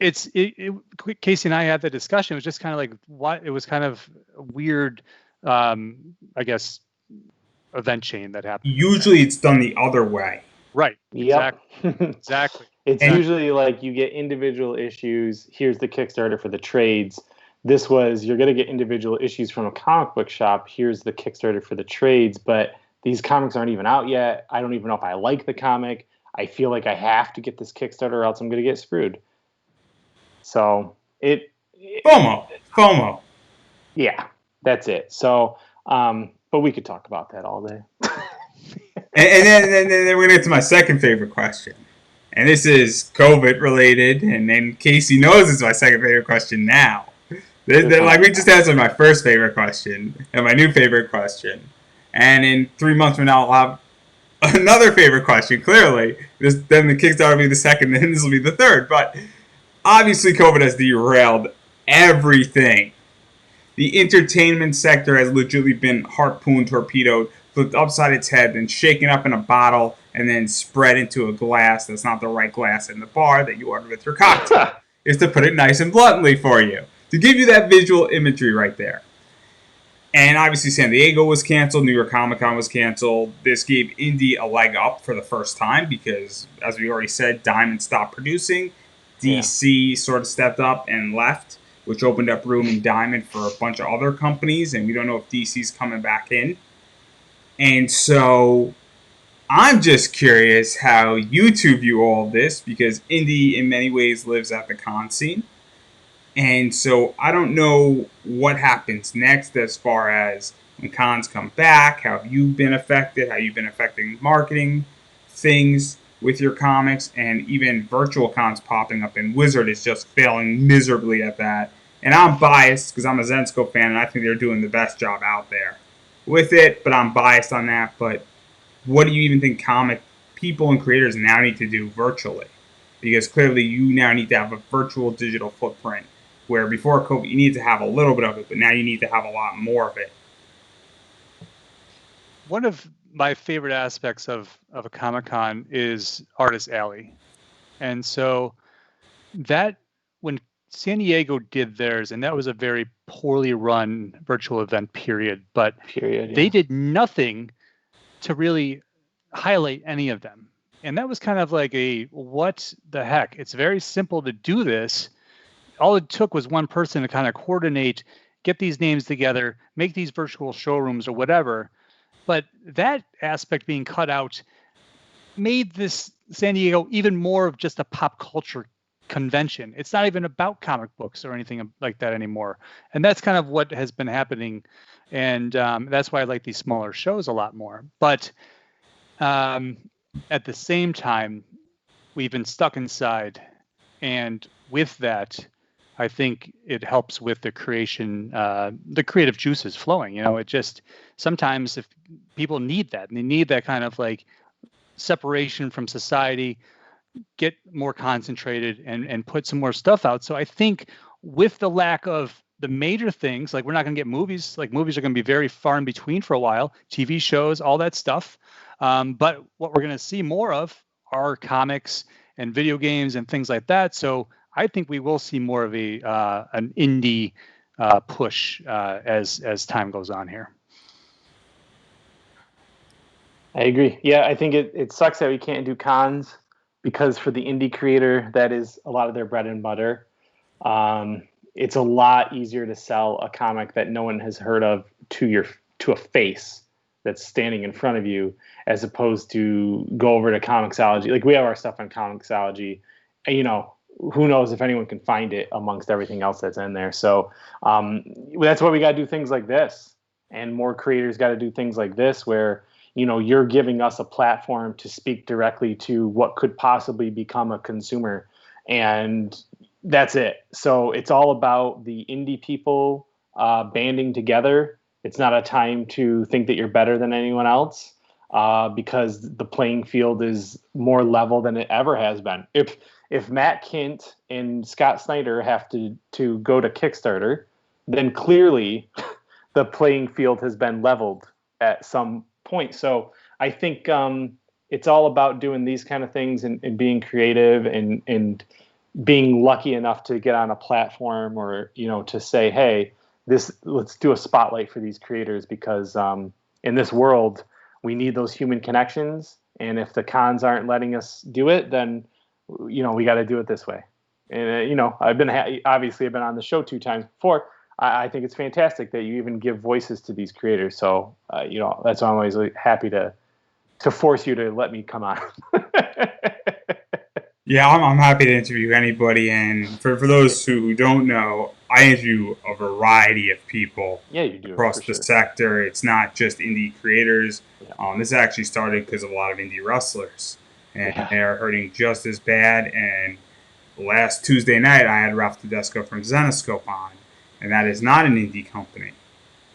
Casey and I had the discussion. It was just kind of like what it was kind of weird. I guess event chain that happened. Usually it's done the other way. Right. Yep. Exactly. It's usually like you get individual issues. Here's the Kickstarter for the trades. This was, you're going to get individual issues from a comic book shop. Here's the Kickstarter for the trades. But these comics aren't even out yet. I don't even know if I like the comic. I feel like I have to get this Kickstarter or else I'm going to get screwed. So FOMO. Yeah, that's it. So, but we could talk about that all day. and then we're going to get to my second favorite question. And this is COVID related. And then Casey knows it's my second favorite question now. Like, we just answered my first favorite question and my new favorite question. And in 3 months from now, I'll have another favorite question, clearly. Then the Kickstarter will be the second, and this will be the third. But obviously, COVID has derailed everything. The entertainment sector has legitimately been harpooned, torpedoed, flipped upside its head, then shaken up in a bottle, and then spread into a glass that's not the right glass in the bar that you ordered with your cocktail. Is to put it nice and bluntly for you. To give you that visual imagery right there. And obviously San Diego was canceled, New York Comic Con was canceled. This gave indie a leg up for the first time because, as we already said, Diamond stopped producing. DC sort of stepped up and left, which opened up room in Diamond for a bunch of other companies, and we don't know if DC's coming back in. And so I'm just curious how you two view all of this, because indie in many ways lives at the con scene. And so I don't know what happens next as far as when cons come back. How have you been affected? How you've been affecting marketing things with your comics, and even virtual cons popping up. And Wizard is just failing miserably at that. And I'm biased because I'm a Zensko fan, and I think they're doing the best job out there with it. But I'm biased on that. But what do you even think comic people and creators now need to do virtually? Because clearly you now need to have a virtual digital footprint. Where before COVID, you need to have a little bit of it, but now you need to have a lot more of it. One of my favorite aspects of a Comic-Con is Artist Alley. And so that, when San Diego did theirs, and that was a very poorly run virtual event period. But they did nothing to really highlight any of them. And that was kind of like what the heck? It's very simple to do this. All it took was one person to kind of coordinate, get these names together, make these virtual showrooms or whatever. But that aspect being cut out made this San Diego even more of just a pop culture convention. It's not even about comic books or anything like that anymore. And that's kind of what has been happening. And that's why I like these smaller shows a lot more. But at the same time, we've been stuck inside. And with that, I think it helps with the creation, the creative juices flowing. It just sometimes if people need that, and they need that kind of like separation from society, get more concentrated and put some more stuff out. So I think with the lack of the major things, like we're not going to get movies, like movies are going to be very far in between for a while, TV shows, all that stuff. But what we're going to see more of are comics and video games and things like that. So I think we will see more of an indie push as time goes on here. I agree. Yeah, I think it sucks that we can't do cons because for the indie creator, that is a lot of their bread and butter. It's a lot easier to sell a comic that no one has heard of to a face that's standing in front of you, as opposed to go over to Comixology. Like we have our stuff on Comixology, and, who knows if anyone can find it amongst everything else that's in there. So that's why we got to do things like this, and more creators got to do things like this where, you're giving us a platform to speak directly to what could possibly become a consumer. And that's it. So it's all about the indie people banding together. It's not a time to think that you're better than anyone else because the playing field is more level than it ever has been. If Matt Kint and Scott Snyder have to go to Kickstarter, then clearly the playing field has been leveled at some point. So I think it's all about doing these kind of things and being creative and being lucky enough to get on a platform or, to say, hey, let's do a spotlight for these creators because in this world, we need those human connections. And if the cons aren't letting us do it, then, we got to do it this way. And, I've been on the show 2 times before. I think it's fantastic that you even give voices to these creators. So, that's why I'm always happy to force you to let me come on. Yeah, I'm happy to interview anybody. And for those who don't know, I interview a variety of people across the sector. It's not just indie creators. Yeah. This actually started because of a lot of indie wrestlers. And they're hurting just as bad. And last Tuesday night, I had Ralph Tedesco from Zenoscope on. And that is not an indie company.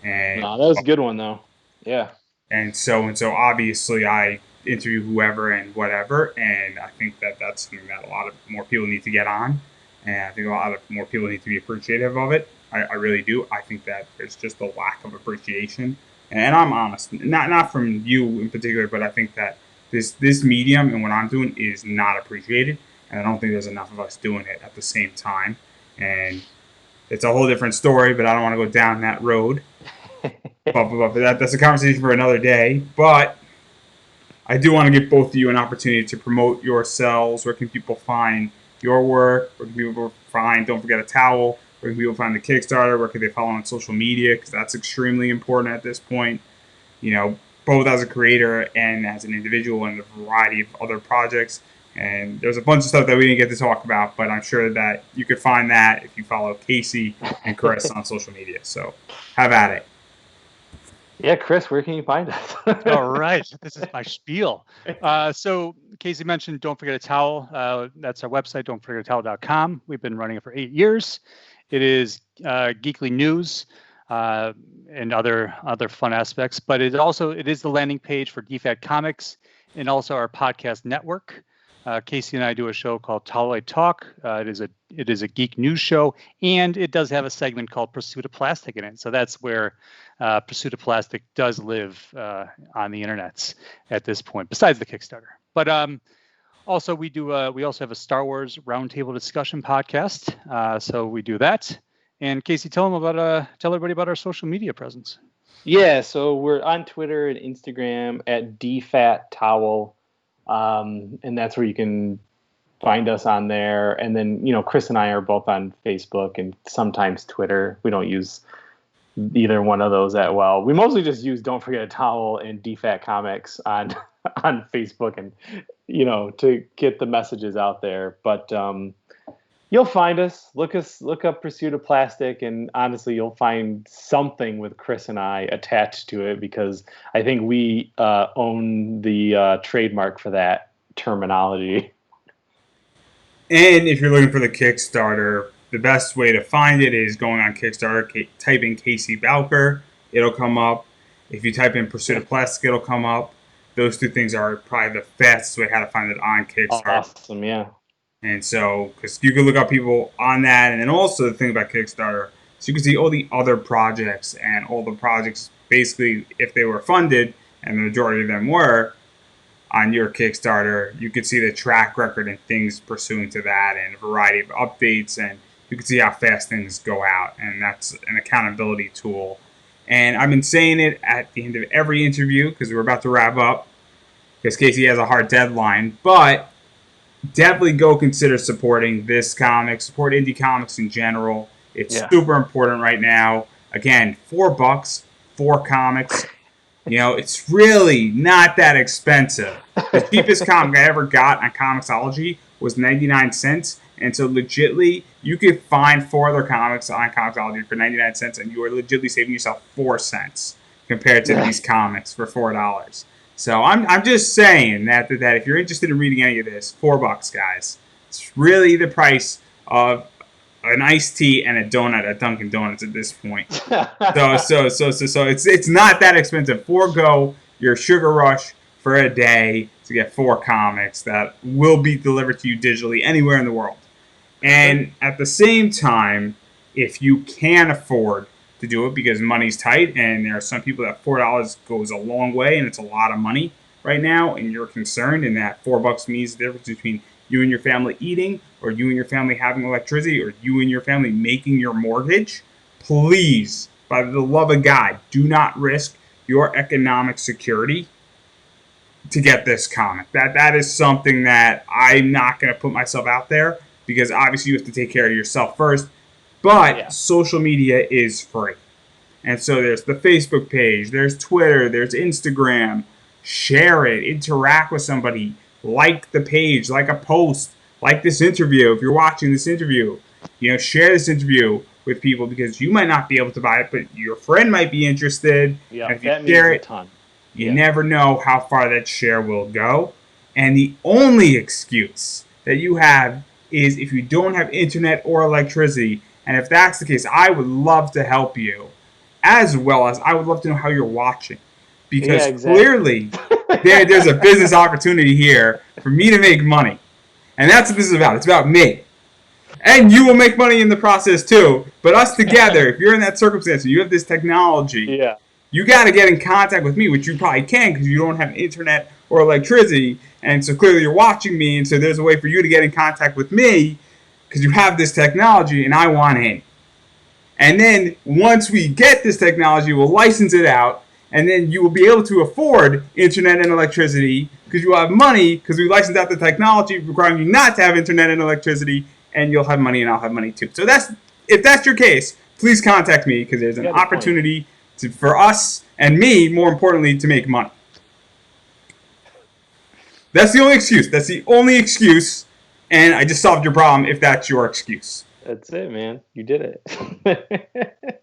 And that was a good one, though. Yeah. And so obviously I interview whoever and whatever, and I think that's something that a lot of more people need to get on, and I think a lot of more people need to be appreciative of it. I really do. I think that there's just a lack of appreciation, and I'm honest, not from you in particular, but I think that this medium and what I'm doing is not appreciated, and I don't think there's enough of us doing it at the same time, and it's a whole different story, but I don't want to go down that road. but that's a conversation for another day. But I do want to give both of you an opportunity to promote yourselves. Where can people find your work? Where can people find Don't Forget a Towel? Where can people find the Kickstarter? Where can they follow on social media? Because that's extremely important at this point. Both as a creator and as an individual and a variety of other projects. And there's a bunch of stuff that we didn't get to talk about, but I'm sure that you could find that if you follow Casey and Chris on social media. So have at it. Yeah, Chris, where can you find us? All right. This is my spiel. So Casey mentioned Don't Forget a Towel. That's our website, don'tforgetatowel.com. We've been running it for 8 years. It is geekly news and other fun aspects, but it is the landing page for DFAT Comics and also our podcast network. Casey and I do a show called Towelite Talk. It is a geek news show, and it does have a segment called Pursuit of Plastic in it. So that's where Pursuit of Plastic does live on the internets at this point, besides the Kickstarter. But Also, we also have a Star Wars roundtable discussion podcast. So we do that. And Casey, tell everybody about our social media presence. Yeah, so we're on Twitter and Instagram at DFATTowel, and that's where you can find us on there. And then, Chris and I are both on Facebook and sometimes Twitter. We don't use either one of those that well. We mostly just use Don't Forget a Towel and DFAT Comics on on Facebook, and to get the messages out there. But you'll find us. Look up Pursuit of Plastic, and honestly, you'll find something with Chris and I attached to it, because I think we own the trademark for that terminology. And if you're looking for the Kickstarter, the best way to find it is going on Kickstarter, type in Casey Bowker, it'll come up. If you type in Pursuit of Plastic, it'll come up. Those two things are probably the fastest way how to find it on Kickstarter. Awesome, yeah. And so, because you can look up people on that, and then also the thing about Kickstarter, so you can see all the other projects, and all the projects, basically, if they were funded, and the majority of them were, on your Kickstarter, you could see the track record and things pursuant to that, and a variety of updates, and you can see how fast things go out, and that's an accountability tool. And I've been saying it at the end of every interview, because we're about to wrap up, because Casey has a hard deadline, but definitely go consider supporting this comic, support indie comics in general. It's super important right now. Again, $4, 4 comics. It's really not that expensive. The cheapest comic I ever got on Comixology was 99 cents. And so legitly, you could find 4 other comics on Comixology for 99 cents, and you are legitly saving yourself 4 cents compared to these comics for $4. So I'm just saying that if you're interested in reading any of this, $4, guys. It's really the price of an iced tea and a donut at Dunkin' Donuts at this point. So it's not that expensive. Forgo your sugar rush for a day to get 4 comics that will be delivered to you digitally anywhere in the world. And at the same time, if you can afford to do it, because money's tight, and there are some people that $4 goes a long way, and it's a lot of money right now, and you're concerned, and that $4 means the difference between you and your family eating, or you and your family having electricity, or you and your family making your mortgage, please, by the love of God, do not risk your economic security to get this comic. That is something that I'm not going to put myself out there, because obviously you have to take care of yourself first. But social media is free. And so there's the Facebook page, there's Twitter, there's Instagram. Share it, interact with somebody, like the page, like a post, like this interview. If you're watching this interview, share this interview with people, because you might not be able to buy it, but your friend might be interested. Yeah, and if you that share means it, a ton. you never know how far that share will go. And the only excuse that you have is if you don't have internet or electricity. And if that's the case, I would love to help you, as well as I would love to know how you're watching. Because clearly there's a business opportunity here for me to make money. And that's what this is about. It's about me. And you will make money in the process too. But us together, if you're in that circumstance and you have this technology, you got to get in contact with me, which you probably can because you don't have internet or electricity. And so clearly you're watching me, and so there's a way for you to get in contact with me because you have this technology and I want in. And then once we get this technology, we'll license it out, and then you will be able to afford internet and electricity because you will have money because we licensed out the technology requiring you not to have internet and electricity, and you'll have money and I'll have money too. So if that's your case, please contact me because there's an opportunity for us and me, more importantly, to make money. That's the only excuse. That's the only excuse, and I just solved your problem if that's your excuse. That's it, man. You did it.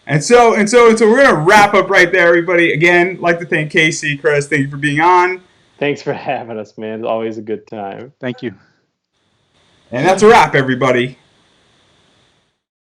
And so we're going to wrap up right there, everybody. Again, I'd like to thank Casey, Chris. Thank you for being on. Thanks for having us, man. It's always a good time. Thank you. And that's a wrap, everybody.